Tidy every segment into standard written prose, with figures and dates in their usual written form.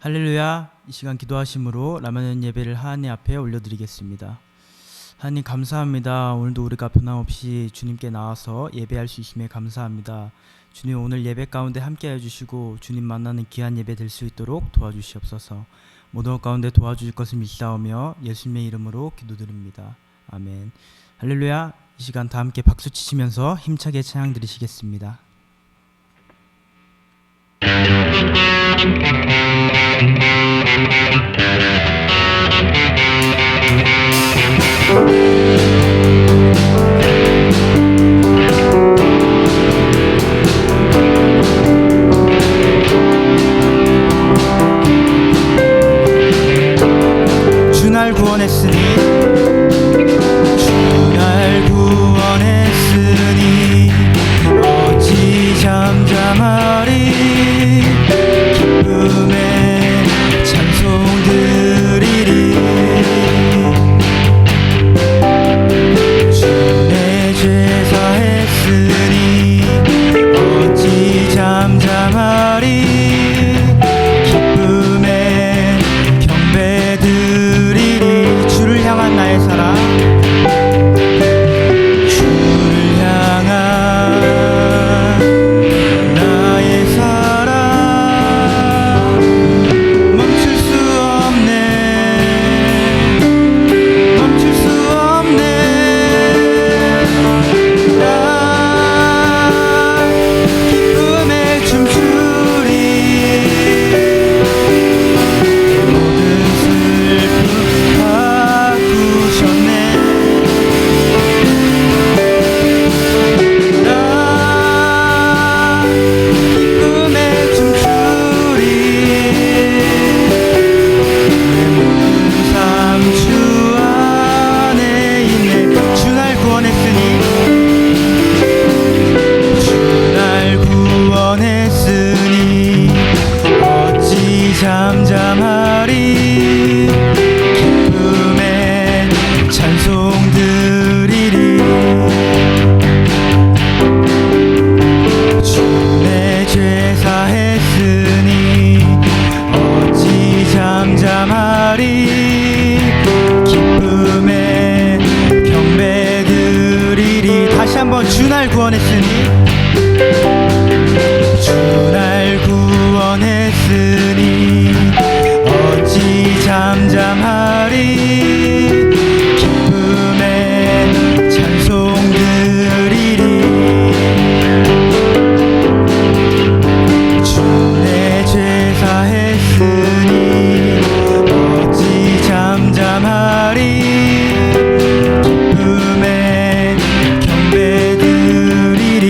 할렐루야. 이 시간 기도하심으로 라면 예배를 하나님 앞에 올려드리겠습니다. 하나님 감사합니다. 오늘도 우리가 변함없이 주님께 나와서 예배할 수 있음에 감사합니다. 주님, 오늘 예배 가운데 함께해 주시고 주님 만나는 귀한 예배 될 수 있도록 도와주시옵소서. 모든 것 가운데 도와주실 것을 믿사오며 예수님의 이름으로 기도드립니다. 아멘. 할렐루야. 이 시간 다 함께 박수 치시면서 힘차게 찬양 드리시겠습니다. 주 날 구원했으니 어찌 잠잠하리. 기쁨의 찬송 드리리. 주 내 죄 사했으니 어찌 잠잠하리. 기쁨의 경배 드리리. 주를 향한 나의 사랑, 잠잠하리. 기쁨의 찬송 드리리. 주 내 죄 사했으니 어찌 잠잠하리. 기쁨의 경배 드리리. 다시 한번 주 날 구원했으니, 주 날 구원했으니 어찌 잠잠하리. 기쁨의 찬송 드리리. 주 내 죄 사했으니 어찌 잠잠하리. 기쁨의 경배 드리리.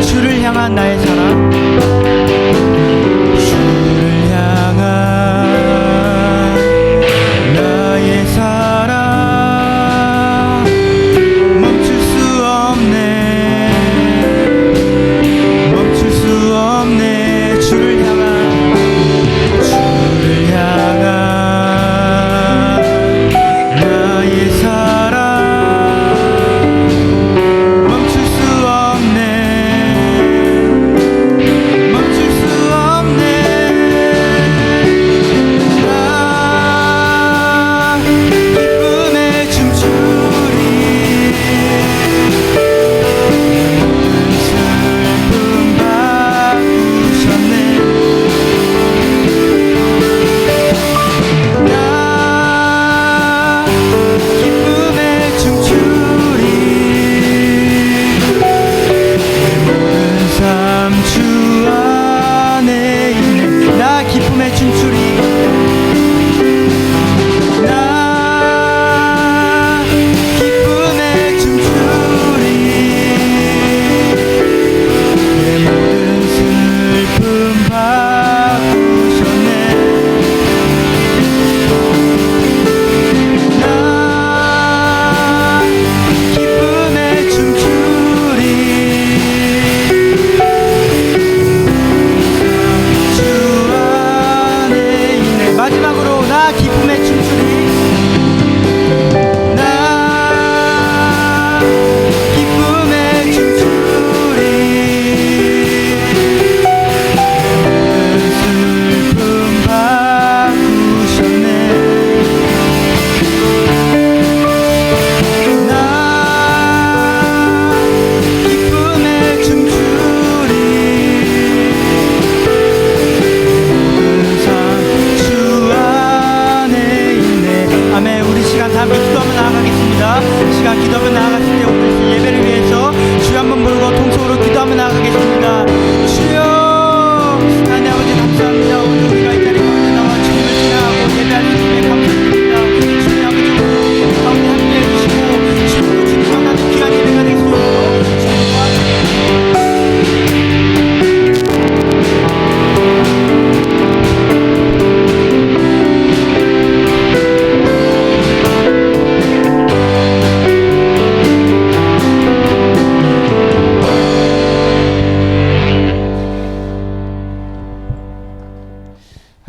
주를 향한 나의 사랑, 주를 향한 나의 사랑 멈출 수 없네. 멈출 수 없네. 주를 향한 나의 사랑 멈출 수 없네.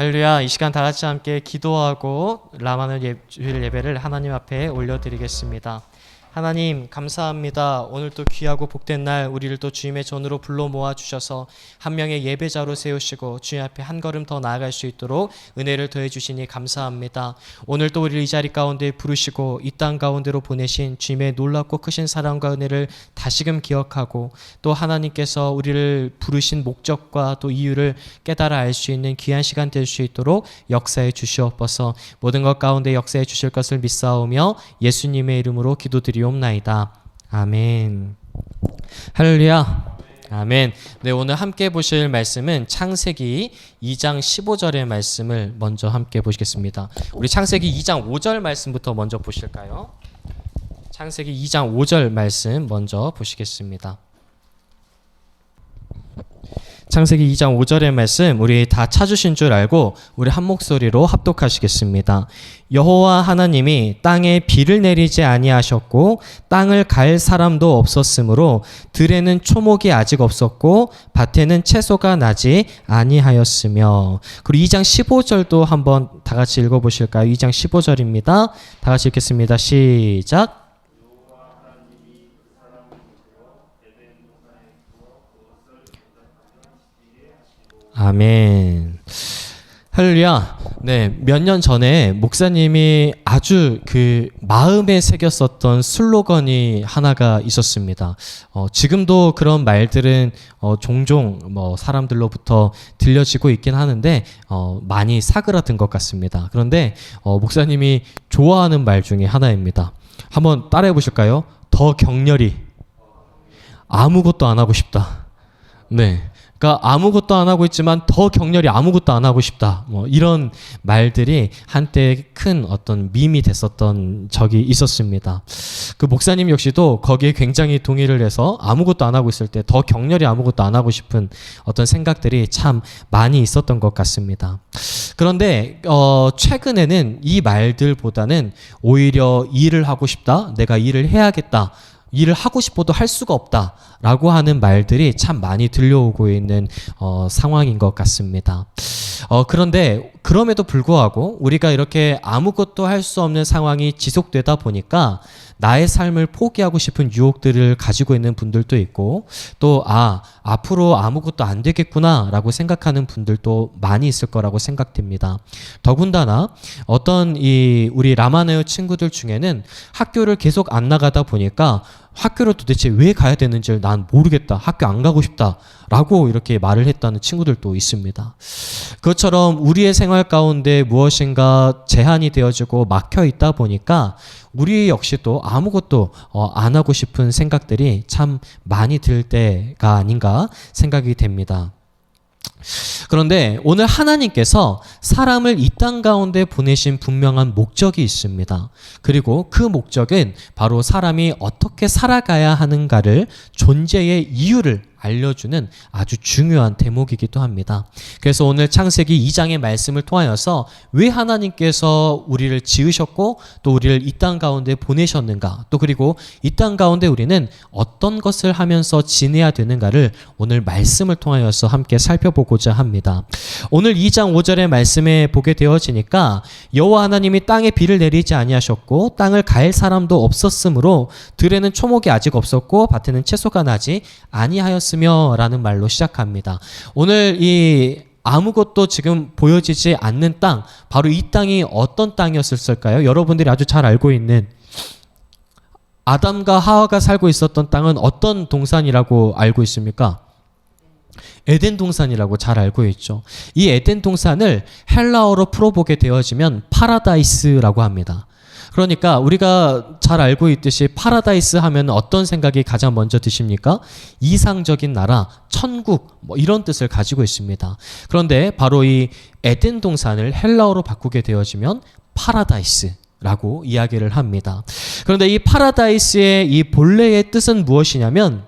할렐루야. 이 시간 다 같이 함께 기도하고 라마는 주일 예배를 하나님 앞에 올려드리겠습니다. 하나님 감사합니다. 오늘 또 귀하고 복된 날 우리를 또 주님의 전으로 불러 모아주셔서 한 명의 예배자로 세우시고 주님 앞에 한 걸음 더 나아갈 수 있도록 은혜를 더해 주시니 감사합니다. 오늘 또 우리를 이 자리 가운데 부르시고 이 땅 가운데로 보내신 주님의 놀랍고 크신 사랑과 은혜를 다시금 기억하고 또 하나님께서 우리를 부르신 목적과 또 이유를 깨달아 알 수 있는 귀한 시간 될 수 있도록 역사해 주시옵소서. 모든 것 가운데 역사해 주실 것을 믿사오며 예수님의 이름으로 기도드리옵나이다. 아멘. 할렐루야. 아멘. 네, 오늘 함께 보실 말씀은 창세기 2장 15절의 말씀을 먼저 함께 보시겠습니다. 우리 창세기 2장 5절 말씀부터 먼저 보실까요? 창세기 2장 5절 말씀 먼저 보시겠습니다. 창세기 2장 5절의 말씀 우리 다 찾으신 줄 알고 우리 한 목소리로 합독하시겠습니다. 여호와 하나님이 땅에 비를 내리지 아니하셨고 땅을 갈 사람도 없었으므로 들에는 초목이 아직 없었고 밭에는 채소가 나지 아니하였으며. 그리고 2장 15절도 한번 다 같이 읽어보실까요? 2장 15절입니다. 다 같이 읽겠습니다. 시작. 아멘. 할렐루야. 네, 몇 년 전에 목사님이 아주 그 마음에 새겼었던 슬로건이 하나가 있었습니다. 지금도 그런 말들은 종종 사람들로부터 들려지고 있긴 하는데 많이 사그라든 것 같습니다. 그런데 목사님이 좋아하는 말 중에 하나입니다. 한번 따라해 보실까요? 더 격렬히 아무것도 안 하고 싶다. 네. 그러니까 아무것도 안 하고 있지만 더 격렬히 아무것도 안 하고 싶다. 이런 말들이 한때 큰 어떤 밈이 됐었던 적이 있었습니다. 그 목사님 역시도 거기에 굉장히 동의를 해서 아무것도 안 하고 있을 때 더 격렬히 아무것도 안 하고 싶은 어떤 생각들이 참 많이 있었던 것 같습니다. 그런데 최근에는 이 말들보다는 오히려 일을 하고 싶다. 내가 일을 해야겠다. 일을 하고 싶어도 할 수가 없다라고 하는 말들이 참 많이 들려오고 있는 상황인 것 같습니다. 그런데 그럼에도 불구하고 우리가 이렇게 아무것도 할 수 없는 상황이 지속되다 보니까 나의 삶을 포기하고 싶은 유혹들을 가지고 있는 분들도 있고 또 앞으로 아무것도 안 되겠구나라고 생각하는 분들도 많이 있을 거라고 생각됩니다. 더군다나 어떤 우리 라마네오 친구들 중에는 학교를 계속 안 나가다 보니까 학교를 도대체 왜 가야 되는지를 난 모르겠다. 학교 안 가고 싶다. 라고 이렇게 말을 했다는 친구들도 있습니다. 그것처럼 우리의 생활 가운데 무엇인가 제한이 되어지고 막혀 있다 보니까 우리 역시도 아무것도 안 하고 싶은 생각들이 참 많이 들 때가 아닌가 생각이 됩니다. 그런데 오늘 하나님께서 사람을 이 땅 가운데 보내신 분명한 목적이 있습니다. 그리고 그 목적은 바로 사람이 어떻게 살아가야 하는가를 존재의 이유를 알려주는 아주 중요한 대목이기도 합니다. 그래서 오늘 창세기 2장의 말씀을 통하여서 왜 하나님께서 우리를 지으셨고 또 우리를 이 땅 가운데 보내셨는가, 또 그리고 이 땅 가운데 우리는 어떤 것을 하면서 지내야 되는가를 오늘 말씀을 통하여서 함께 살펴보고자 합니다. 오늘 2장 5절의 말씀에 보게 되어지니까 여호와 하나님이 땅에 비를 내리지 아니하셨고 땅을 갈 사람도 없었으므로 들에는 초목이 아직 없었고 밭에는 채소가 나지 아니하였으며 라는 말로 시작합니다. 오늘 이 아무것도 지금 보여지지 않는 땅, 바로 이 땅이 어떤 땅이었을까요? 여러분들이 아주 잘 알고 있는 아담과 하와가 살고 있었던 땅은 어떤 동산이라고 알고 있습니까? 에덴 동산이라고 잘 알고 있죠. 이 에덴 동산을 헬라어로 풀어보게 되어지면 파라다이스라고 합니다. 그러니까 우리가 잘 알고 있듯이 파라다이스 하면 어떤 생각이 가장 먼저 드십니까? 이상적인 나라, 천국 이런 뜻을 가지고 있습니다. 그런데 바로 이 에덴 동산을 헬라어로 바꾸게 되어지면 파라다이스라고 이야기를 합니다. 그런데 이 파라다이스의 이 본래의 뜻은 무엇이냐면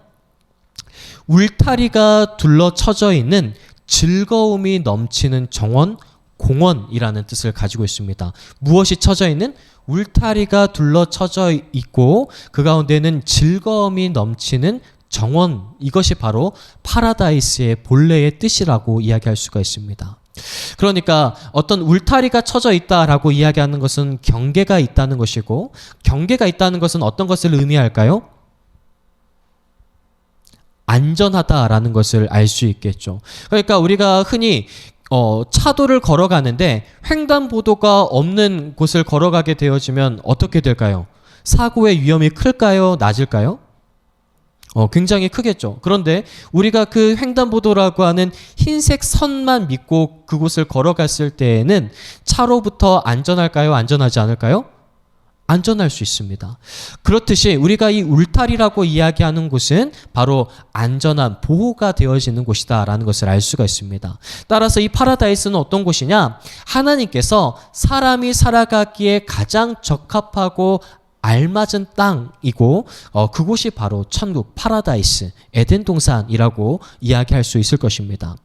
울타리가 둘러쳐져 있는 즐거움이 넘치는 정원, 공원이라는 뜻을 가지고 있습니다. 무엇이 쳐져 있는? 울타리가 둘러쳐져 있고 그 가운데는 즐거움이 넘치는 정원, 이것이 바로 파라다이스의 본래의 뜻이라고 이야기할 수가 있습니다. 그러니까 어떤 울타리가 쳐져 있다라고 이야기하는 것은 경계가 있다는 것이고, 경계가 있다는 것은 어떤 것을 의미할까요? 안전하다라는 것을 알 수 있겠죠. 그러니까 우리가 흔히 차도를 걸어가는데 횡단보도가 없는 곳을 걸어가게 되어지면 어떻게 될까요? 사고의 위험이 클까요? 낮을까요? 굉장히 크겠죠. 그런데 우리가 그 횡단보도라고 하는 흰색 선만 믿고 그곳을 걸어갔을 때에는 차로부터 안전할까요? 안전하지 않을까요? 안전할 수 있습니다. 그렇듯이 우리가 이 울타리라고 이야기하는 곳은 바로 안전한 보호가 되어지는 곳이다라는 것을 알 수가 있습니다. 따라서 이 파라다이스는 어떤 곳이냐? 하나님께서 사람이 살아가기에 가장 적합하고 알맞은 땅이고 그곳이 바로 천국 파라다이스 에덴 동산이라고 이야기할 수 있을 것입니다.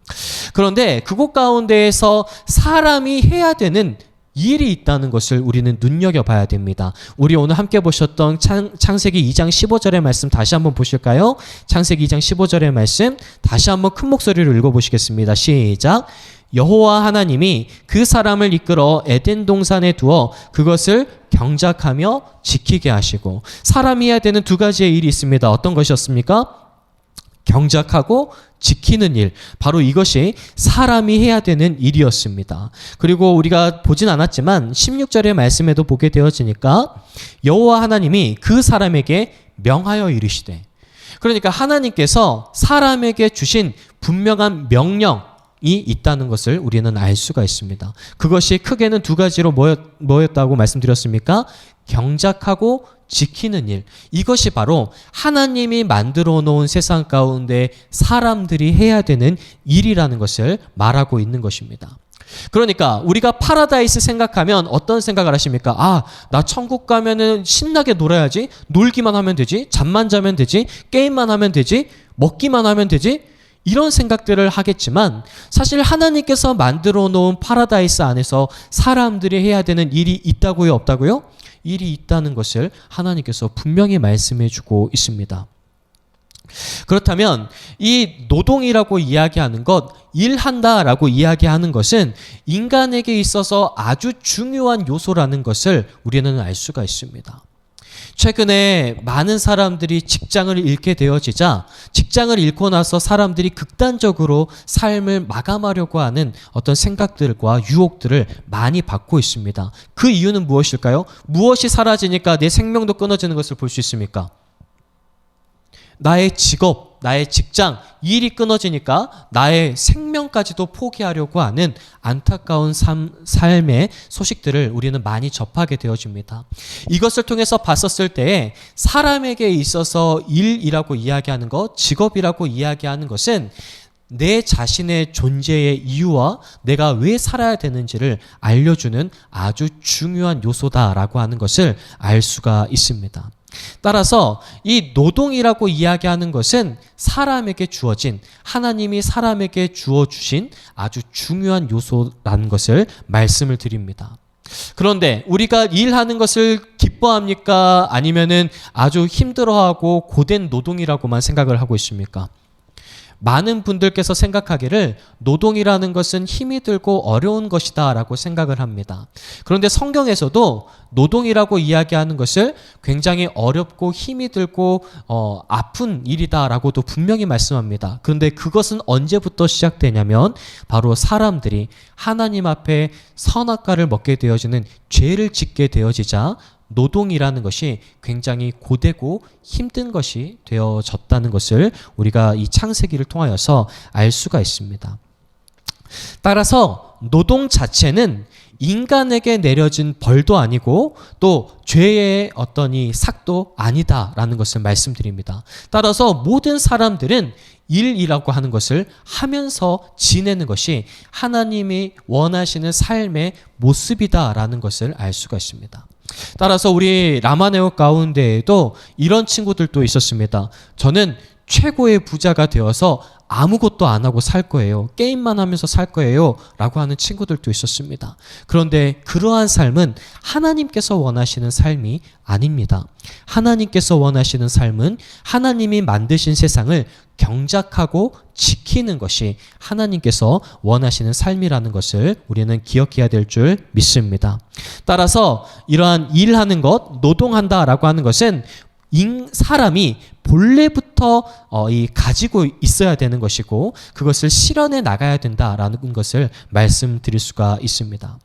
그런데 그곳 가운데에서 사람이 해야 되는 일이 있다는 것을 우리는 눈여겨봐야 됩니다. 우리 오늘 함께 보셨던 창세기 2장 15절의 말씀 다시 한번 보실까요? 창세기 2장 15절의 말씀 다시 한번 큰 목소리로 읽어보시겠습니다. 시작. 여호와 하나님이 그 사람을 이끌어 에덴 동산에 두어 그것을 경작하며 지키게 하시고, 사람이 해야 되는 두 가지의 일이 있습니다. 어떤 것이었습니까? 경작하고 지키는 일, 바로 이것이 사람이 해야 되는 일이었습니다. 그리고 우리가 보진 않았지만 16절의 말씀에도 보게 되어지니까 여호와 하나님이 그 사람에게 명하여 이르시되, 그러니까 하나님께서 사람에게 주신 분명한 명령이 있다는 것을 우리는 알 수가 있습니다. 그것이 크게는 두 가지로 뭐였다고 말씀드렸습니까? 경작하고 지키는 일, 이것이 바로 하나님이 만들어 놓은 세상 가운데 사람들이 해야 되는 일이라는 것을 말하고 있는 것입니다. 그러니까 우리가 파라다이스 생각하면 어떤 생각을 하십니까? 나 천국 가면은 신나게 놀아야지, 놀기만 하면 되지, 잠만 자면 되지, 게임만 하면 되지, 먹기만 하면 되지, 이런 생각들을 하겠지만, 사실 하나님께서 만들어 놓은 파라다이스 안에서 사람들이 해야 되는 일이 있다고요, 없다고요? 일이 있다는 것을 하나님께서 분명히 말씀해 주고 있습니다. 그렇다면 이 노동이라고 이야기하는 것, 일한다라고 이야기하는 것은 인간에게 있어서 아주 중요한 요소라는 것을 우리는 알 수가 있습니다. 최근에 많은 사람들이 직장을 잃게 되어지자, 직장을 잃고 나서 사람들이 극단적으로 삶을 마감하려고 하는 어떤 생각들과 유혹들을 많이 받고 있습니다. 그 이유는 무엇일까요? 무엇이 사라지니까 내 생명도 끊어지는 것을 볼 수 있습니까? 나의 직업, 나의 직장, 일이 끊어지니까 나의 생명까지도 포기하려고 하는 안타까운 삶의 소식들을 우리는 많이 접하게 되어집니다. 이것을 통해서 봤었을 때에 사람에게 있어서 일이라고 이야기하는 것, 직업이라고 이야기하는 것은 내 자신의 존재의 이유와 내가 왜 살아야 되는지를 알려주는 아주 중요한 요소다라고 하는 것을 알 수가 있습니다. 따라서 이 노동이라고 이야기하는 것은 사람에게 주어진, 하나님이 사람에게 주어주신 아주 중요한 요소라는 것을 말씀을 드립니다. 그런데 우리가 일하는 것을 기뻐합니까? 아니면은 아주 힘들어하고 고된 노동이라고만 생각을 하고 있습니까? 많은 분들께서 생각하기를 노동이라는 것은 힘이 들고 어려운 것이다 라고 생각을 합니다. 그런데 성경에서도 노동이라고 이야기하는 것을 굉장히 어렵고 힘이 들고 아픈 일이다 라고도 분명히 말씀합니다. 그런데 그것은 언제부터 시작되냐면 바로 사람들이 하나님 앞에 선악과를 먹게 되어지는 죄를 짓게 되어지자 노동이라는 것이 굉장히 고되고 힘든 것이 되어졌다는 것을 우리가 이 창세기를 통하여서 알 수가 있습니다. 따라서 노동 자체는 인간에게 내려진 벌도 아니고 또 죄의 어떤 이 삭도 아니다라는 것을 말씀드립니다. 따라서 모든 사람들은 일이라고 하는 것을 하면서 지내는 것이 하나님이 원하시는 삶의 모습이다라는 것을 알 수가 있습니다. 따라서 우리 라마네오 가운데에도 이런 친구들도 있었습니다. 저는 최고의 부자가 되어서 아무것도 안 하고 살 거예요. 게임만 하면서 살 거예요. 라고 하는 친구들도 있었습니다. 그런데 그러한 삶은 하나님께서 원하시는 삶이 아닙니다. 하나님께서 원하시는 삶은 하나님이 만드신 세상을 경작하고 지키는 것이 하나님께서 원하시는 삶이라는 것을 우리는 기억해야 될 줄 믿습니다. 따라서 이러한 일하는 것, 노동한다라고 하는 것은 사람이 본래부터 가지고 있어야 되는 것이고 그것을 실현해 나가야 된다라는 것을 말씀드릴 수가 있습니다.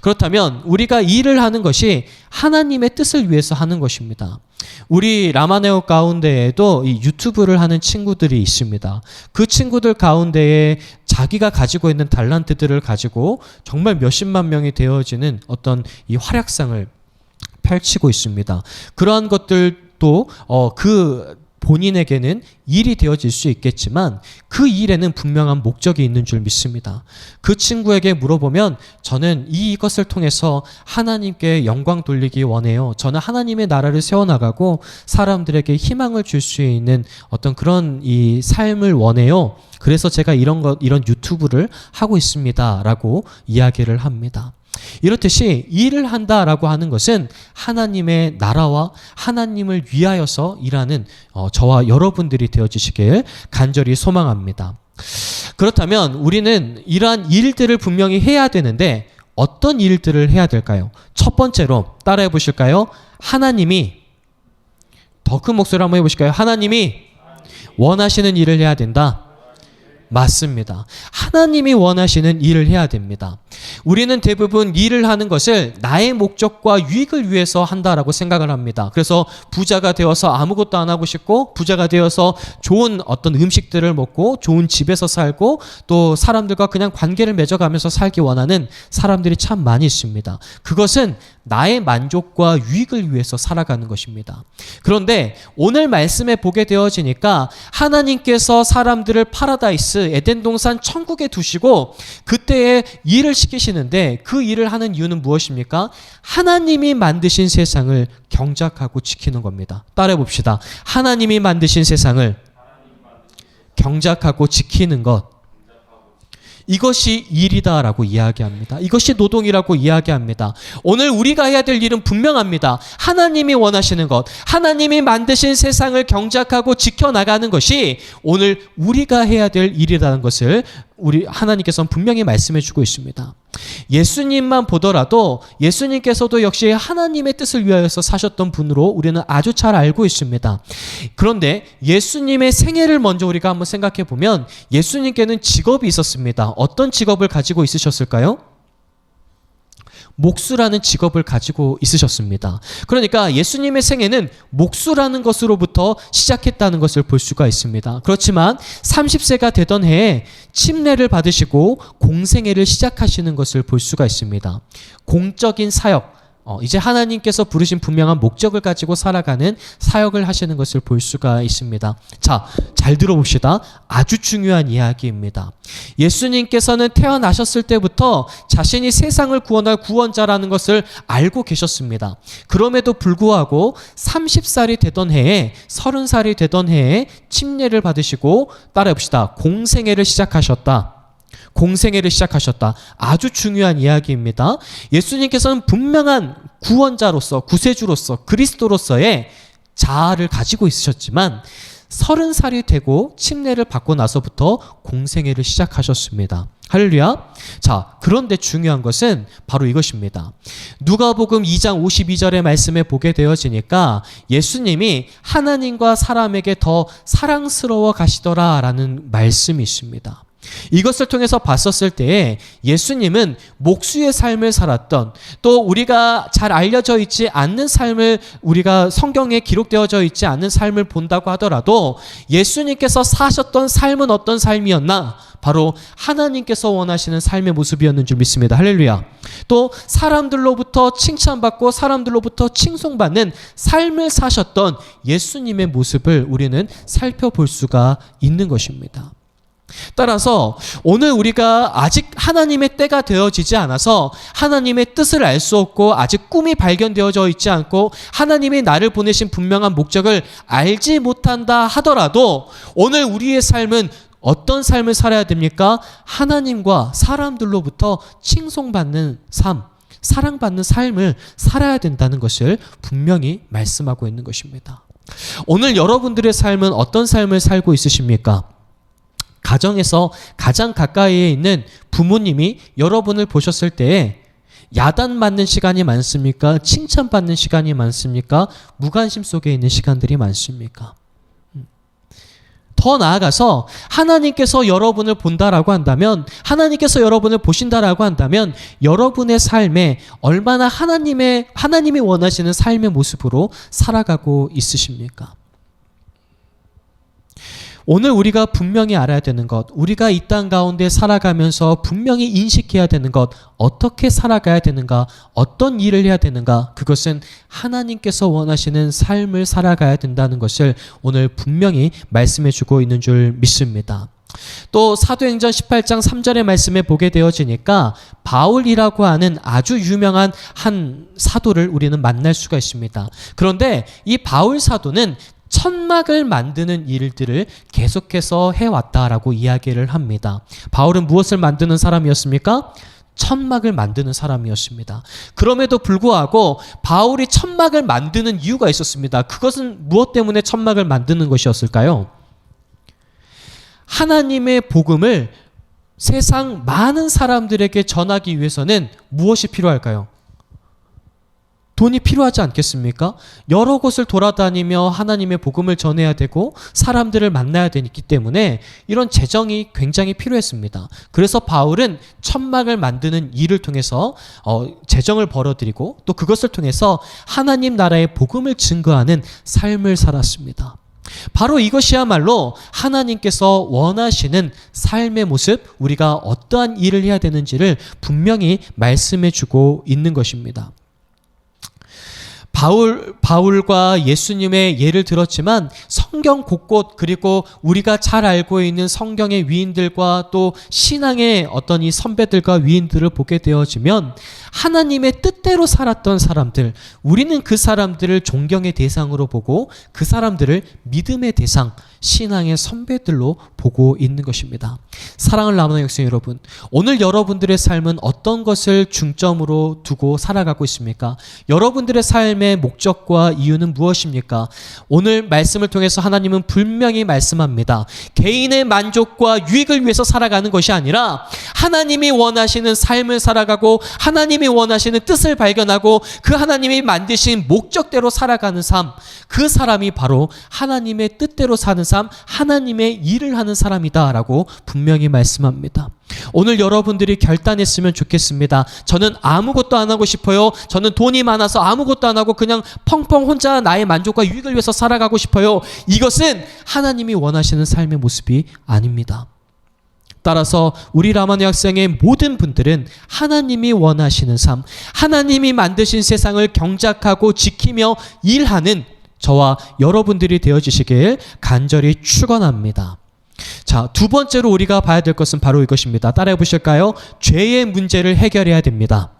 그렇다면 우리가 일을 하는 것이 하나님의 뜻을 위해서 하는 것입니다. 우리 라마네오 가운데에도 이 유튜브를 하는 친구들이 있습니다. 그 친구들 가운데에 자기가 가지고 있는 달란트들을 가지고 정말 몇십만 명이 되어지는 어떤 이 활약상을 펼치고 있습니다. 그러한 것들도 그 본인에게는 일이 되어질 수 있겠지만 그 일에는 분명한 목적이 있는 줄 믿습니다. 그 친구에게 물어보면 저는 이것을 통해서 하나님께 영광 돌리기 원해요. 저는 하나님의 나라를 세워나가고 사람들에게 희망을 줄 수 있는 어떤 그런 이 삶을 원해요. 그래서 제가 이런 유튜브를 하고 있습니다. 라고 이야기를 합니다. 이렇듯이 일을 한다라고 하는 것은 하나님의 나라와 하나님을 위하여서 일하는 저와 여러분들이 되어주시길 간절히 소망합니다. 그렇다면 우리는 이러한 일들을 분명히 해야 되는데 어떤 일들을 해야 될까요? 첫 번째로 따라해 보실까요? 하나님이 더 큰 목소리로 한번 해보실까요? 하나님이 원하시는 일을 해야 된다. 맞습니다. 하나님이 원하시는 일을 해야 됩니다. 우리는 대부분 일을 하는 것을 나의 목적과 유익을 위해서 한다라고 생각을 합니다. 그래서 부자가 되어서 아무것도 안 하고 싶고 부자가 되어서 좋은 어떤 음식들을 먹고 좋은 집에서 살고 또 사람들과 그냥 관계를 맺어가면서 살기 원하는 사람들이 참 많이 있습니다. 그것은 나의 만족과 유익을 위해서 살아가는 것입니다. 그런데 오늘 말씀에 보게 되어지니까 하나님께서 사람들을 파라다이스 에덴 동산 천국에 두시고 그때에 일을 시키시는데 그 일을 하는 이유는 무엇입니까? 하나님이 만드신 세상을 경작하고 지키는 겁니다. 따라해 봅시다. 하나님이 만드신 세상을 경작하고 지키는 것. 이것이 일이다라고 이야기합니다. 이것이 노동이라고 이야기합니다. 오늘 우리가 해야 될 일은 분명합니다. 하나님이 원하시는 것, 하나님이 만드신 세상을 경작하고 지켜나가는 것이 오늘 우리가 해야 될 일이라는 것을 우리 하나님께서는 분명히 말씀해 주고 있습니다. 예수님만 보더라도 예수님께서도 역시 하나님의 뜻을 위하여서 사셨던 분으로 우리는 아주 잘 알고 있습니다. 그런데 예수님의 생애를 먼저 우리가 한번 생각해 보면 예수님께는 직업이 있었습니다. 어떤 직업을 가지고 있으셨을까요? 목수라는 직업을 가지고 있으셨습니다. 그러니까 예수님의 생애는 목수라는 것으로부터 시작했다는 것을 볼 수가 있습니다. 그렇지만 30세가 되던 해에 침례를 받으시고 공생애를 시작하시는 것을 볼 수가 있습니다. 공적인 사역, 이제 하나님께서 부르신 분명한 목적을 가지고 살아가는 사역을 하시는 것을 볼 수가 있습니다. 자, 잘 들어봅시다. 아주 중요한 이야기입니다. 예수님께서는 태어나셨을 때부터 자신이 세상을 구원할 구원자라는 것을 알고 계셨습니다. 그럼에도 불구하고 30살이 되던 해에 30살이 되던 해에 침례를 받으시고 따라해봅시다. 공생애를 시작하셨다. 공생애를 시작하셨다. 아주 중요한 이야기입니다. 예수님께서는 분명한 구원자로서 구세주로서 그리스도로서의 자아를 가지고 있으셨지만 30살이 되고 침례를 받고 나서부터 공생애를 시작하셨습니다. 할렐루야. 자, 그런데 중요한 것은 바로 이것입니다. 누가복음 2장 52절의 말씀에 보게 되어지니까 예수님이 하나님과 사람에게 더 사랑스러워 가시더라라는 말씀이 있습니다. 이것을 통해서 봤었을 때에 예수님은 목수의 삶을 살았던 또 우리가 잘 알려져 있지 않는 삶을 우리가 성경에 기록되어져 있지 않는 삶을 본다고 하더라도 예수님께서 사셨던 삶은 어떤 삶이었나? 바로 하나님께서 원하시는 삶의 모습이었는 줄 믿습니다. 할렐루야. 또 사람들로부터 칭찬받고 사람들로부터 칭송받는 삶을 사셨던 예수님의 모습을 우리는 살펴볼 수가 있는 것입니다. 따라서 오늘 우리가 아직 하나님의 때가 되어지지 않아서 하나님의 뜻을 알 수 없고 아직 꿈이 발견되어져 있지 않고 하나님이 나를 보내신 분명한 목적을 알지 못한다 하더라도 오늘 우리의 삶은 어떤 삶을 살아야 됩니까? 하나님과 사람들로부터 칭송받는 삶, 사랑받는 삶을 살아야 된다는 것을 분명히 말씀하고 있는 것입니다. 오늘 여러분들의 삶은 어떤 삶을 살고 있으십니까? 가정에서 가장 가까이에 있는 부모님이 여러분을 보셨을 때에 야단맞는 시간이 많습니까? 칭찬받는 시간이 많습니까? 무관심 속에 있는 시간들이 많습니까? 더 나아가서 하나님께서 여러분을 본다라고 한다면, 하나님께서 여러분을 보신다라고 한다면 여러분의 삶에 얼마나 하나님이 원하시는 삶의 모습으로 살아가고 있으십니까? 오늘 우리가 분명히 알아야 되는 것, 우리가 이 땅 가운데 살아가면서 분명히 인식해야 되는 것, 어떻게 살아가야 되는가, 어떤 일을 해야 되는가, 그것은 하나님께서 원하시는 삶을 살아가야 된다는 것을 오늘 분명히 말씀해 주고 있는 줄 믿습니다. 또 사도행전 18장 3절의 말씀에 보게 되어지니까 바울이라고 하는 아주 유명한 한 사도를 우리는 만날 수가 있습니다. 그런데 이 바울 사도는 천막을 만드는 일들을 계속해서 해왔다라고 이야기를 합니다. 바울은 무엇을 만드는 사람이었습니까? 천막을 만드는 사람이었습니다. 그럼에도 불구하고 바울이 천막을 만드는 이유가 있었습니다. 그것은 무엇 때문에 천막을 만드는 것이었을까요? 하나님의 복음을 세상 많은 사람들에게 전하기 위해서는 무엇이 필요할까요? 돈이 필요하지 않겠습니까? 여러 곳을 돌아다니며 하나님의 복음을 전해야 되고 사람들을 만나야 되기 때문에 이런 재정이 굉장히 필요했습니다. 그래서 바울은 천막을 만드는 일을 통해서 재정을 벌어들이고 또 그것을 통해서 하나님 나라의 복음을 증거하는 삶을 살았습니다. 바로 이것이야말로 하나님께서 원하시는 삶의 모습, 우리가 어떠한 일을 해야 되는지를 분명히 말씀해 주고 있는 것입니다. 바울과 예수님의 예를 들었지만 성경 곳곳, 그리고 우리가 잘 알고 있는 성경의 위인들과 또 신앙의 어떤 이 선배들과 위인들을 보게 되어지면 하나님의 뜻대로 살았던 사람들, 우리는 그 사람들을 존경의 대상으로 보고 그 사람들을 믿음의 대상, 신앙의 선배들로 보고 있는 것입니다. 사랑을 나누는 학생 여러분, 오늘 여러분들의 삶은 어떤 것을 중점으로 두고 살아가고 있습니까? 여러분들의 삶의 목적과 이유는 무엇입니까? 오늘 말씀을 통해서 하나님은 분명히 말씀합니다. 개인의 만족과 유익을 위해서 살아가는 것이 아니라 하나님이 원하시는 삶을 살아가고 하나님이 원하시는 뜻을 발견하고 그 하나님이 만드신 목적대로 살아가는 삶, 그 사람이 바로 하나님의 뜻대로 사는 삶, 하나님의 일을 하는 사람이다라고 분명히 말씀합니다. 오늘 여러분들이 결단했으면 좋겠습니다. 저는 아무것도 안 하고 싶어요. 저는 돈이 많아서 아무것도 안 하고 그냥 펑펑 혼자 나의 만족과 유익을 위해서 살아가고 싶어요. 이것은 하나님이 원하시는 삶의 모습이 아닙니다. 따라서 우리 라마네 학생의 모든 분들은 하나님이 원하시는 삶, 하나님이 만드신 세상을 경작하고 지키며 일하는 저와 여러분들이 되어주시길 간절히 축원합니다. 자, 두 번째로 우리가 봐야 될 것은 바로 이것입니다. 따라해 보실까요? 죄의 문제를 해결해야 됩니다.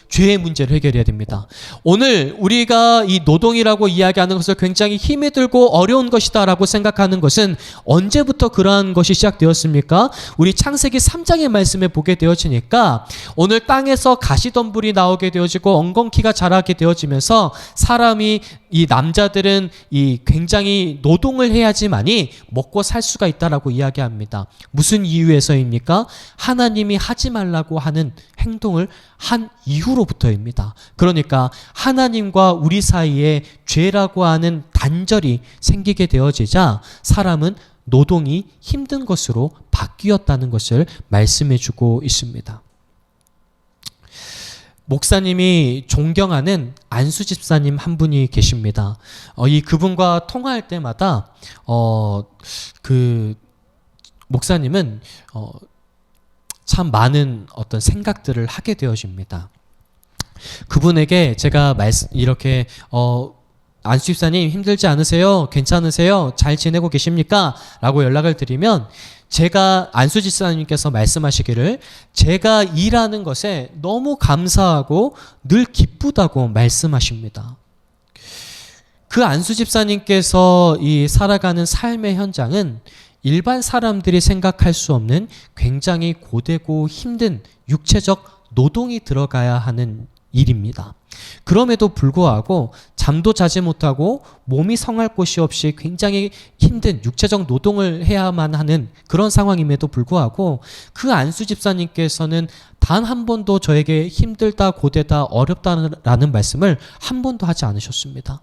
죄의 문제를 해결해야 됩니다. 오늘 우리가 이 노동이라고 이야기하는 것을 굉장히 힘이 들고 어려운 것이다라고 생각하는 것은 언제부터 그러한 것이 시작되었습니까? 우리 창세기 3장의 말씀에 보게 되어지니까 오늘 땅에서 가시덤불이 나오게 되어지고 엉겅퀴가 자라게 되어지면서 사람이, 이 남자들은 이 굉장히 노동을 해야지만이 먹고 살 수가 있다라고 이야기합니다. 무슨 이유에서입니까? 하나님이 하지 말라고 하는 행동을 한 이후로부터입니다. 그러니까 하나님과 우리 사이에 죄라고 하는 단절이 생기게 되어지자 사람은 노동이 힘든 것으로 바뀌었다는 것을 말씀해 주고 있습니다. 목사님이 존경하는 안수 집사님 한 분이 계십니다. 그분과 통화할 때마다 그 목사님은 참 많은 어떤 생각들을 하게 되어집니다. 그분에게 제가 이렇게 안수 집사님 힘들지 않으세요? 괜찮으세요? 잘 지내고 계십니까? 라고 연락을 드리면 제가 안수 집사님께서 말씀하시기를 제가 일하는 것에 너무 감사하고 늘 기쁘다고 말씀하십니다. 그 안수 집사님께서 이 살아가는 삶의 현장은 일반 사람들이 생각할 수 없는 굉장히 고되고 힘든 육체적 노동이 들어가야 하는 일입니다. 그럼에도 불구하고 잠도 자지 못하고 몸이 성할 곳이 없이 굉장히 힘든 육체적 노동을 해야만 하는 그런 상황임에도 불구하고 그 안수 집사님께서는 단 한 번도 저에게 힘들다, 고되다, 어렵다라는 말씀을 한 번도 하지 않으셨습니다.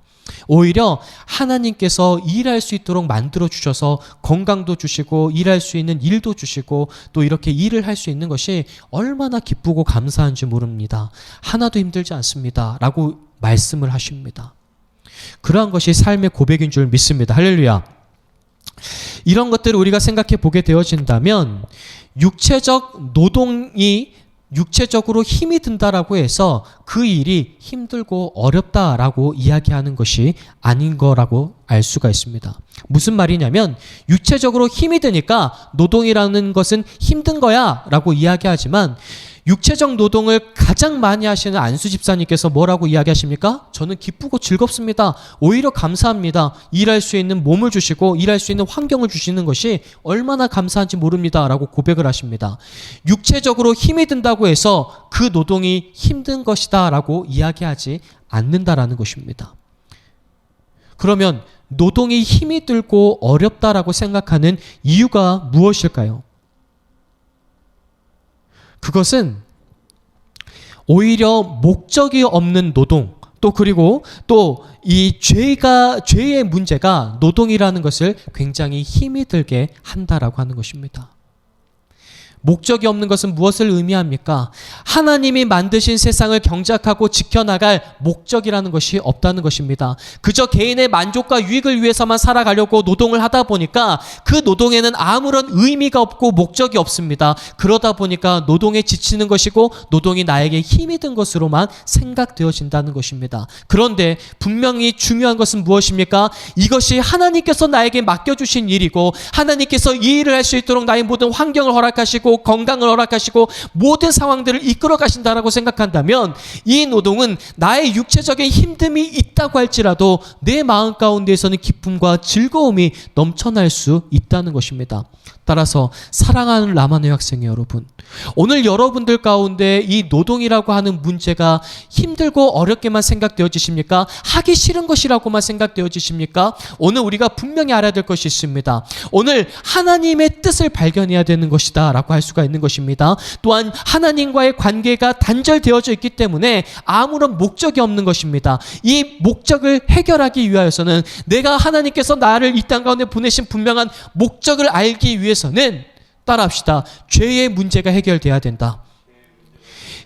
오히려 하나님께서 일할 수 있도록 만들어 주셔서 건강도 주시고 일할 수 있는 일도 주시고 또 이렇게 일을 할 수 있는 것이 얼마나 기쁘고 감사한지 모릅니다. 하나도 힘들지 않습니다. 라고 말씀을 하십니다. 그러한 것이 삶의 고백인 줄 믿습니다. 할렐루야. 이런 것들을 우리가 생각해 보게 되어진다면 육체적 노동이 육체적으로 힘이 든다라고 해서 그 일이 힘들고 어렵다라고 이야기하는 것이 아닌 거라고 알 수가 있습니다. 무슨 말이냐면 육체적으로 힘이 드니까 노동이라는 것은 힘든 거야 라고 이야기하지만 육체적 노동을 가장 많이 하시는 안수 집사님께서 뭐라고 이야기하십니까? 저는 기쁘고 즐겁습니다. 오히려 감사합니다. 일할 수 있는 몸을 주시고 일할 수 있는 환경을 주시는 것이 얼마나 감사한지 모릅니다. 라고 고백을 하십니다. 육체적으로 힘이 든다고 해서 그 노동이 힘든 것이다 라고 이야기하지 않는다라는 것입니다. 그러면 노동이 힘이 들고 어렵다라고 생각하는 이유가 무엇일까요? 그것은 오히려 목적이 없는 노동, 또 그리고 또 이 죄의 문제가 노동이라는 것을 굉장히 힘이 들게 한다라고 하는 것입니다. 목적이 없는 것은 무엇을 의미합니까? 하나님이 만드신 세상을 경작하고 지켜나갈 목적이라는 것이 없다는 것입니다. 그저 개인의 만족과 유익을 위해서만 살아가려고 노동을 하다 보니까 그 노동에는 아무런 의미가 없고 목적이 없습니다. 그러다 보니까 노동에 지치는 것이고 노동이 나에게 힘이 든 것으로만 생각되어진다는 것입니다. 그런데 분명히 중요한 것은 무엇입니까? 이것이 하나님께서 나에게 맡겨주신 일이고 하나님께서 이 일을 할 수 있도록 나의 모든 환경을 허락하시고 건강을 허락하시고 모든 상황들을 이끌어 가신다라고 생각한다면 이 노동은 나의 육체적인 힘듦이 있다고 할지라도 내 마음 가운데에서는 기쁨과 즐거움이 넘쳐날 수 있다는 것입니다. 따라서 사랑하는 라마네 학생 여러분, 오늘 여러분들 가운데 이 노동이라고 하는 문제가 힘들고 어렵게만 생각되어지십니까? 하기 싫은 것이라고만 생각되어지십니까? 오늘 우리가 분명히 알아야 될 것이 있습니다. 오늘 하나님의 뜻을 발견해야 되는 것이다 라고 할 수가 있는 것입니다. 또한 하나님과의 관계가 단절되어져 있기 때문에 아무런 목적이 없는 것입니다. 이 목적을 해결하기 위하여서는 내가 하나님께서 나를 이 땅 가운데 보내신 분명한 목적을 알기 위해서는 따라합시다. 죄의 문제가 해결돼야 된다.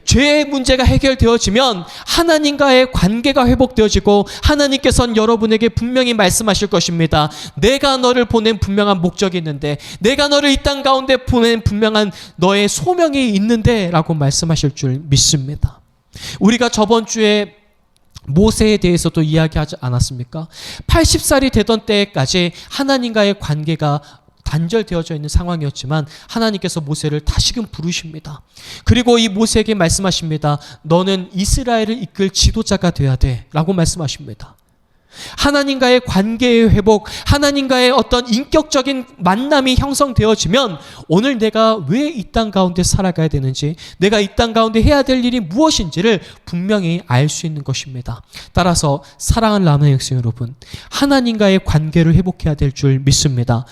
죄의 문제가 해결되어지면 하나님과의 관계가 회복되어지고 하나님께서는 여러분에게 분명히 말씀하실 것입니다. 내가 너를 보낸 분명한 목적이 있는데, 내가 너를 이 땅 가운데 보낸 분명한 너의 소명이 있는데 라고 말씀하실 줄 믿습니다. 우리가 저번 주에 모세에 대해서도 이야기하지 않았습니까? 80살이 되던 때까지 하나님과의 관계가 단절되어져 있는 상황이었지만 하나님께서 모세를 다시금 부르십니다. 그리고 이 모세에게 말씀하십니다. 너는 이스라엘을 이끌 지도자가 되어야 돼 라고 말씀하십니다. 하나님과의 관계의 회복, 하나님과의 어떤 인격적인 만남이 형성되어지면 오늘 내가 왜 이 땅 가운데 살아가야 되는지, 내가 이 땅 가운데 해야 될 일이 무엇인지를 분명히 알 수 있는 것입니다. 따라서 사랑하는 라마네 학생 여러분, 하나님과의 관계를 회복해야 될 줄 믿습니다.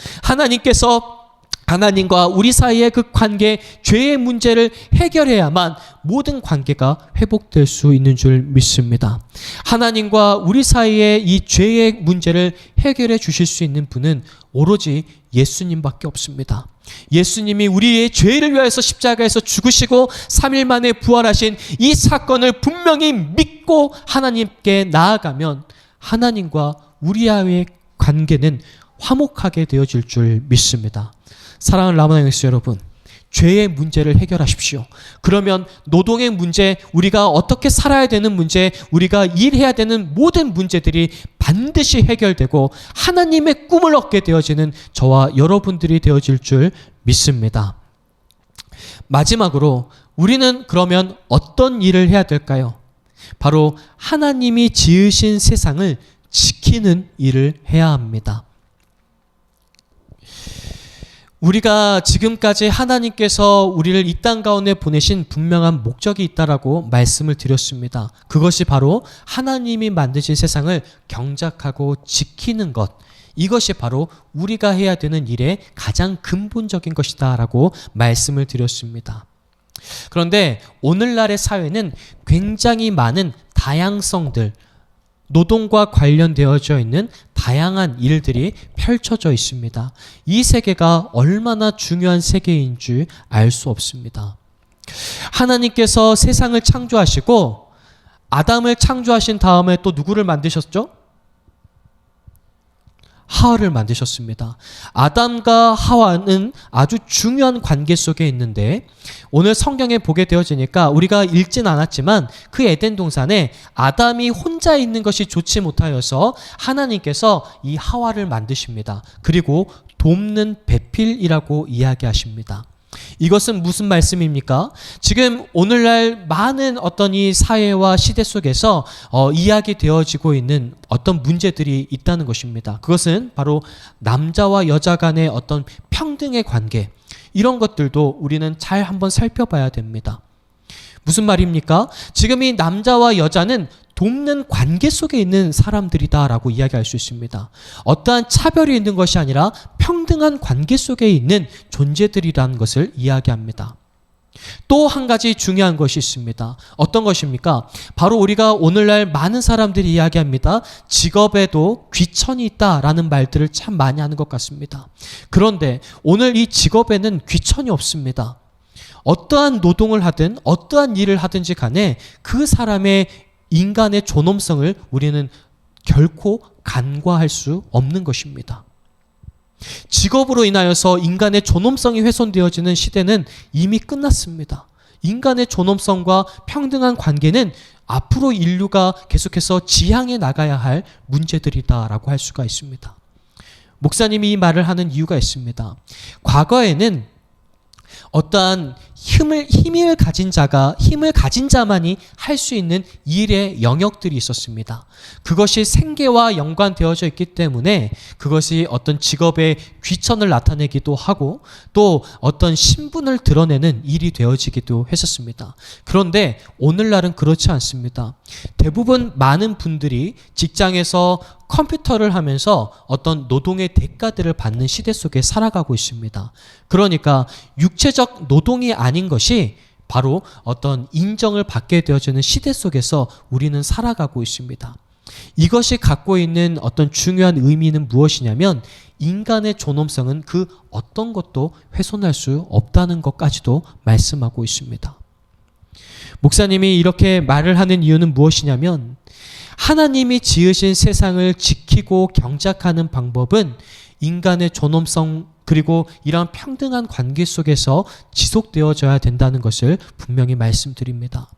하나님과 우리 사이의 그 관계, 죄의 문제를 해결해야만 모든 관계가 회복될 수 있는 줄 믿습니다. 하나님과 우리 사이의 이 죄의 문제를 해결해 주실 수 있는 분은 오로지 예수님밖에 없습니다. 예수님이 우리의 죄를 위하여서 십자가에서 죽으시고 3일 만에 부활하신 이 사건을 분명히 믿고 하나님께 나아가면 하나님과 우리와의 관계는 화목하게 되어질 줄 믿습니다. 사랑하는 라마네 학생 여러분, 죄의 문제를 해결하십시오. 그러면 노동의 문제, 우리가 어떻게 살아야 되는 문제, 우리가 일해야 되는 모든 문제들이 반드시 해결되고 하나님의 꿈을 얻게 되어지는 저와 여러분들이 되어질 줄 믿습니다. 마지막으로 우리는 그러면 어떤 일을 해야 될까요? 바로 하나님이 지으신 세상을 지키는 일을 해야 합니다. 우리가 지금까지 하나님께서 우리를 이 땅 가운데 보내신 분명한 목적이 있다라고 말씀을 드렸습니다. 그것이 바로 하나님이 만드신 세상을 경작하고 지키는 것. 이것이 바로 우리가 해야 되는 일의 가장 근본적인 것이다라고 말씀을 드렸습니다. 그런데 오늘날의 사회는 굉장히 많은 다양성들, 노동과 관련되어져 있는 다양한 일들이 펼쳐져 있습니다. 이 세계가 얼마나 중요한 세계인 줄 알 수 없습니다. 하나님께서 세상을 창조하시고 아담을 창조하신 다음에 또 누구를 만드셨죠? 하와를 만드셨습니다. 아담과 하와는 아주 중요한 관계 속에 있는데 오늘 성경에 보게 되어지니까 우리가 읽진 않았지만 그 에덴 동산에 아담이 혼자 있는 것이 좋지 못하여서 하나님께서 이 하와를 만드십니다. 그리고 돕는 배필이라고 이야기하십니다. 이것은 무슨 말씀입니까? 지금 오늘날 많은 어떤 이 사회와 시대 속에서 이야기되어지고 있는 어떤 문제들이 있다는 것입니다. 그것은 바로 남자와 여자 간의 어떤 평등의 관계, 이런 것들도 우리는 잘 한번 살펴봐야 됩니다. 무슨 말입니까? 지금 이 남자와 여자는 돕는 관계 속에 있는 사람들이다라고 이야기할 수 있습니다. 어떠한 차별이 있는 것이 아니라 평등한 관계 속에 있는 존재들이라는 것을 이야기합니다. 또 한 가지 중요한 것이 있습니다. 어떤 것입니까? 바로 우리가 오늘날 많은 사람들이 이야기합니다. 직업에도 귀천이 있다라는 말들을 참 많이 하는 것 같습니다. 그런데 오늘 이 직업에는 귀천이 없습니다. 어떠한 노동을 하든 어떠한 일을 하든지 간에 그 사람의 인간의 존엄성을 우리는 결코 간과할 수 없는 것입니다. 직업으로 인하여서 인간의 존엄성이 훼손되어지는 시대는 이미 끝났습니다. 인간의 존엄성과 평등한 관계는 앞으로 인류가 계속해서 지향해 나가야 할 문제들이다라고 할 수가 있습니다. 목사님이 이 말을 하는 이유가 있습니다. 과거에는 어떠한 힘을 가진 자만이 할 수 있는 일의 영역들이 있었습니다. 그것이 생계와 연관되어져 있기 때문에 그것이 어떤 직업의 귀천을 나타내기도 하고 또 어떤 신분을 드러내는 일이 되어지기도 했었습니다. 그런데 오늘날은 그렇지 않습니다. 대부분 많은 분들이 직장에서 컴퓨터를 하면서 어떤 노동의 대가들을 받는 시대 속에 살아가고 있습니다. 그러니까 육체적 노동이 아닌 것이 바로 어떤 인정을 받게 되어지는 시대 속에서 우리는 살아가고 있습니다. 이것이 갖고 있는 어떤 중요한 의미는 무엇이냐면 인간의 존엄성은 그 어떤 것도 훼손할 수 없다는 것까지도 말씀하고 있습니다. 목사님이 이렇게 말을 하는 이유는 무엇이냐면 하나님이 지으신 세상을 지키고 경작하는 방법은 인간의 존엄성 그리고 이러한 평등한 관계 속에서 지속되어져야 된다는 것을 분명히 말씀드립니다.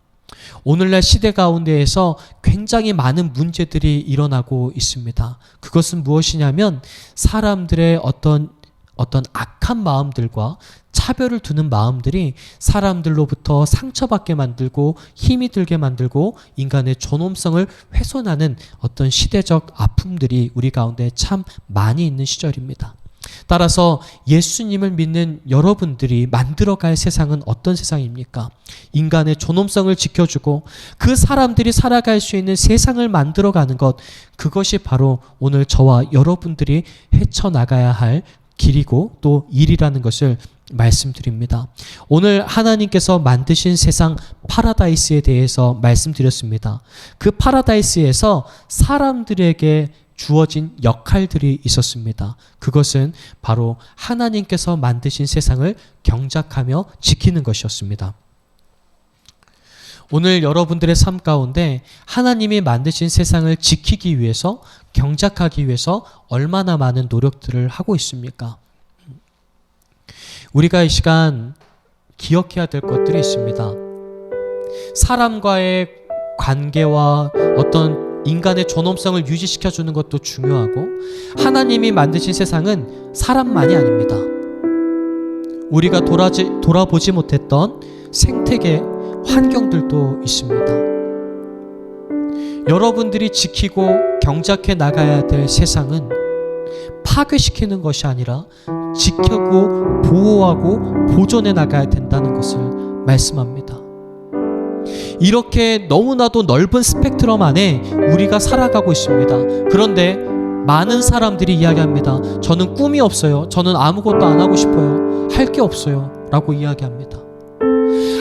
오늘날 시대 가운데에서 굉장히 많은 문제들이 일어나고 있습니다. 그것은 무엇이냐면 사람들의 어떤 악한 마음들과 차별을 두는 마음들이 사람들로부터 상처받게 만들고 힘이 들게 만들고 인간의 존엄성을 훼손하는 어떤 시대적 아픔들이 우리 가운데 참 많이 있는 시절입니다. 따라서 예수님을 믿는 여러분들이 만들어갈 세상은 어떤 세상입니까? 인간의 존엄성을 지켜주고 그 사람들이 살아갈 수 있는 세상을 만들어가는 것, 그것이 바로 오늘 저와 여러분들이 헤쳐나가야 할 길이고 또 일이라는 것을 말씀드립니다. 오늘 하나님께서 만드신 세상 파라다이스에 대해서 말씀드렸습니다. 그 파라다이스에서 사람들에게 주어진 역할들이 있었습니다. 그것은 바로 하나님께서 만드신 세상을 경작하며 지키는 것이었습니다. 오늘 여러분들의 삶 가운데 하나님이 만드신 세상을 지키기 위해서, 경작하기 위해서 얼마나 많은 노력들을 하고 있습니까? 우리가 이 시간 기억해야 될 것들이 있습니다. 사람과의 관계와 어떤 인간의 존엄성을 유지시켜주는 것도 중요하고 하나님이 만드신 세상은 사람만이 아닙니다. 우리가 돌아보지 못했던 생태계 환경들도 있습니다. 여러분들이 지키고 경작해 나가야 될 세상은 파괴시키는 것이 아니라 지키고 보호하고 보존해 나가야 된다는 것을 말씀합니다. 이렇게 너무나도 넓은 스펙트럼 안에 우리가 살아가고 있습니다. 그런데 많은 사람들이 이야기합니다. 저는 꿈이 없어요. 저는 아무것도 안 하고 싶어요. 할 게 없어요. 라고 이야기합니다.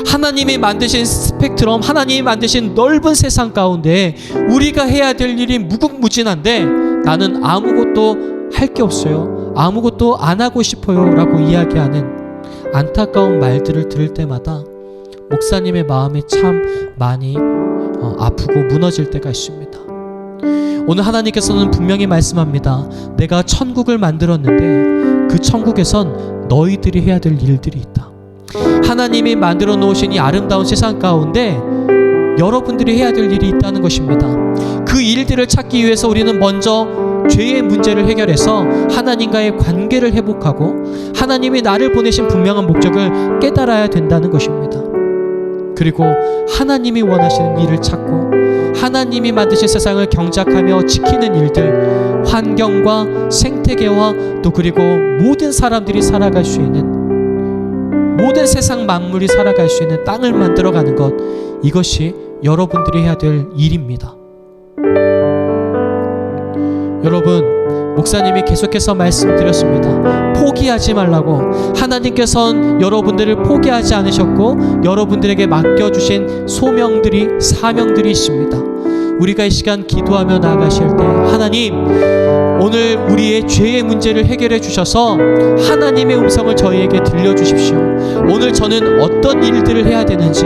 하나님이 만드신 스펙트럼, 하나님이 만드신 넓은 세상 가운데 우리가 해야 될 일이 무궁무진한데 나는 아무것도 할 게 없어요. 아무것도 안 하고 싶어요. 라고 이야기하는 안타까운 말들을 들을 때마다 목사님의 마음이 참 많이 아프고 무너질 때가 있습니다. 오늘 하나님께서는 분명히 말씀합니다. 내가 천국을 만들었는데 그 천국에선 너희들이 해야 될 일들이 있다. 하나님이 만들어 놓으신 이 아름다운 세상 가운데 여러분들이 해야 될 일이 있다는 것입니다. 그 일들을 찾기 위해서 우리는 먼저 죄의 문제를 해결해서 하나님과의 관계를 회복하고 하나님이 나를 보내신 분명한 목적을 깨달아야 된다는 것입니다. 그리고 하나님이 원하시는 일을 찾고 하나님이 만드신 세상을 경작하며 지키는 일들, 환경과 생태계와 또 그리고 모든 사람들이 살아갈 수 있는, 모든 세상 만물이 살아갈 수 있는 땅을 만들어가는 것, 이것이 여러분들이 해야 될 일입니다. 여러분, 목사님이 계속해서 말씀드렸습니다. 포기하지 말라고. 하나님께서는 여러분들을 포기하지 않으셨고 여러분들에게 맡겨주신 소명들이, 사명들이 있습니다. 우리가 이 시간 기도하며 나아가실 때 하나님, 오늘 우리의 죄의 문제를 해결해 주셔서 하나님의 음성을 저희에게 들려주십시오. 오늘 저는 어떤 일들을 해야 되는지,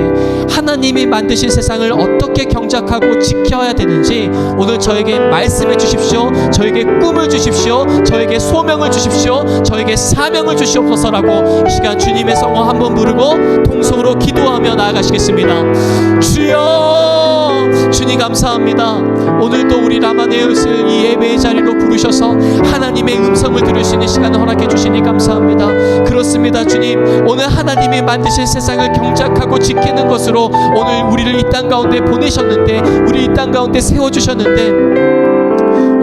하나님이 만드신 세상을 어떻게 경작하고 지켜야 되는지 오늘 저에게 말씀해 주십시오. 저에게 꿈을 주십시오. 저에게 소명을 주십시오. 저에게 사명을 주시옵소서라고 이 시간 주님의 성호 한번 부르고 통성으로 기도하며 나아가시겠습니다. 주여, 주님 감사합니다. 오늘도 우리 라마네웃을 이 예배의 자리로 부르셔서 하나님의 음성을 들을 수 있는 시간을 허락해 주시니 감사합니다. 그렇습니다. 주님, 오늘 하나님이 만드신 세상을 경작하고 지키는 것으로 오늘 우리를 이 땅 가운데 보내셨는데, 우리 이 땅 가운데 세워주셨는데,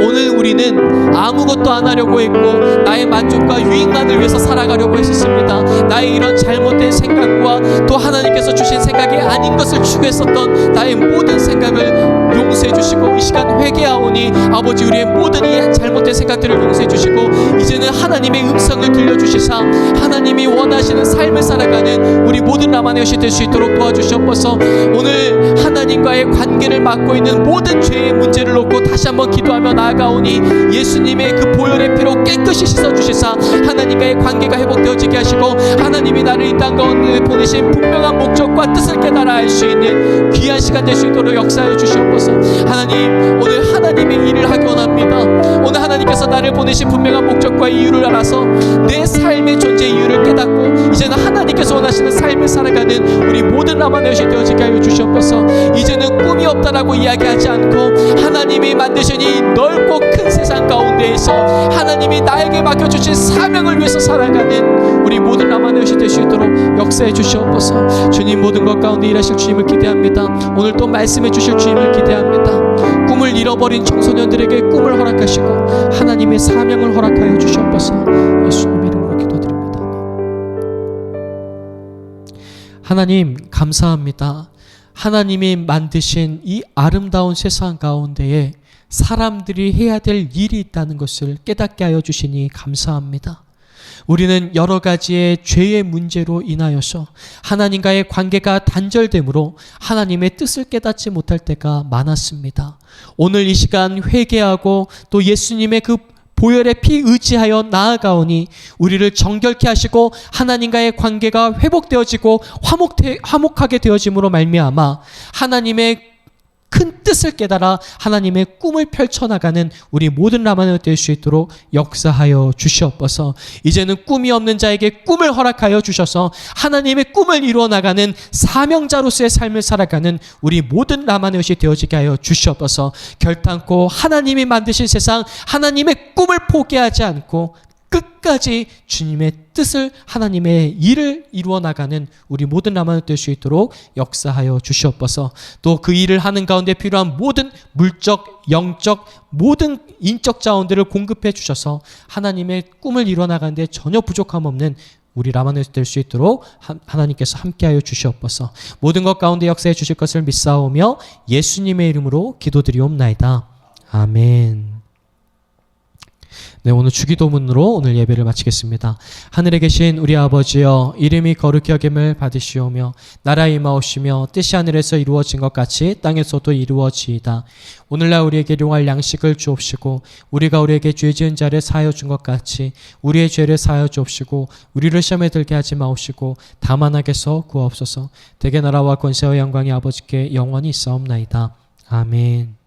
오늘 우리는 아무것도 안 하려고 했고 나의 만족과 유익만을 위해서 살아가려고 했었습니다. 나의 이런 잘못된 생각과 또 하나님께서 주신 생각이 아닌 것을 추구했었던 나의 모든 생각을 용서해 주시고 이 시간 회개하오니 아버지, 우리의 모든 이 잘못된 생각들을 용서해 주시고 이제는 하나님의 음성을 들려주시사 하나님이 원하시는 삶을 살아가는 우리 모든 라마네옷이 될 수 있도록 도와주시옵소서. 오늘 하나님과의 관계를 맡고 있는 모든 죄의 문제를 놓고 다시 한번 기도하며 나아가오니 예수님의 그 보혈의 피로 깨끗이 씻어주시사 하나님과의 관계가 회복되어지게 하시고 하나님이 나를 이 땅 가운데 보내신 분명한 목적과 뜻을 깨달아 알 수 있는 귀한 시간 될 수 있도록 역사해 주시옵소서. 하나님, 오늘 하나님의 일을 하기 원합니다. 오늘 하나님께서 나를 보내신 분명한 목적과 이유를 알아서 내 삶의 존재 이유를 깨닫고 이제는 하나님께서 원하시는 삶을 살아가는 우리 모든 라마네옷이 되어지게 하여 주시옵소서. 이제는 꿈이 없다라고 이야기하지 않고 하나님이 만드신 이 넓고 큰 세상 가운데에서 하나님이 나에게 맡겨주신 사명을 위해서 살아가는 우리 모든 라마네옷이 될 수 있도록 역사해 주시옵소서. 주님, 모든 것 가운데 일하실 주님을 기대합니다. 오늘 또 말씀해 주실 주님을 기대합니다. 꿈을 잃어버린 청소년들에게 꿈을 허락하시고 하나님의 사명을 허락하여 주시옵소서. 예수님 이름으로 기도드립니다. 하나님 감사합니다. 하나님이 만드신 이 아름다운 세상 가운데에 사람들이 해야 될 일이 있다는 것을 깨닫게 하여 주시니 감사합니다. 우리는 여러 가지의 죄의 문제로 인하여서 하나님과의 관계가 단절되므로 하나님의 뜻을 깨닫지 못할 때가 많았습니다. 오늘 이 시간 회개하고 또 예수님의 그 보혈의 피 의지하여 나아가오니 우리를 정결케 하시고 하나님과의 관계가 회복되어지고 화목하게 되어짐으로 말미암아 하나님의 큰 뜻을 깨달아 하나님의 꿈을 펼쳐나가는 우리 모든 라마네옷 될 수 있도록 역사하여 주시옵소서. 이제는 꿈이 없는 자에게 꿈을 허락하여 주셔서 하나님의 꿈을 이루어 나가는 사명자로서의 삶을 살아가는 우리 모든 라마네옷이 되어지게 하여 주시옵소서. 결단코 하나님이 만드신 세상, 하나님의 꿈을 포기하지 않고 끝까지 주님의 뜻을, 하나님의 일을 이루어 나가는 우리 모든 라마는 될 수 있도록 역사하여 주시옵소서. 또 그 일을 하는 가운데 필요한 모든 물적, 영적, 모든 인적 자원들을 공급해 주셔서 하나님의 꿈을 이루어 나가는데 전혀 부족함 없는 우리 라마는 될 수 있도록 하나님께서 함께하여 주시옵소서. 모든 것 가운데 역사해 주실 것을 믿사오며 예수님의 이름으로 기도드리옵나이다. 아멘. 네, 오늘 주기도문으로 오늘 예배를 마치겠습니다. 하늘에 계신 우리 아버지여, 이름이 거룩히 여김을 받으시오며 나라 임하옵시며 뜻이 하늘에서 이루어진 것 같이 땅에서도 이루어지이다. 오늘날 우리에게 일용할 양식을 주옵시고 우리가 우리에게 죄 지은 자를 사하여 준 것 같이 우리의 죄를 사하여 주옵시고 우리를 시험에 들게 하지 마옵시고 다만 악에서 구하옵소서. 대개 나라와 권세와 영광이 아버지께 영원히 있사옵나이다. 아멘.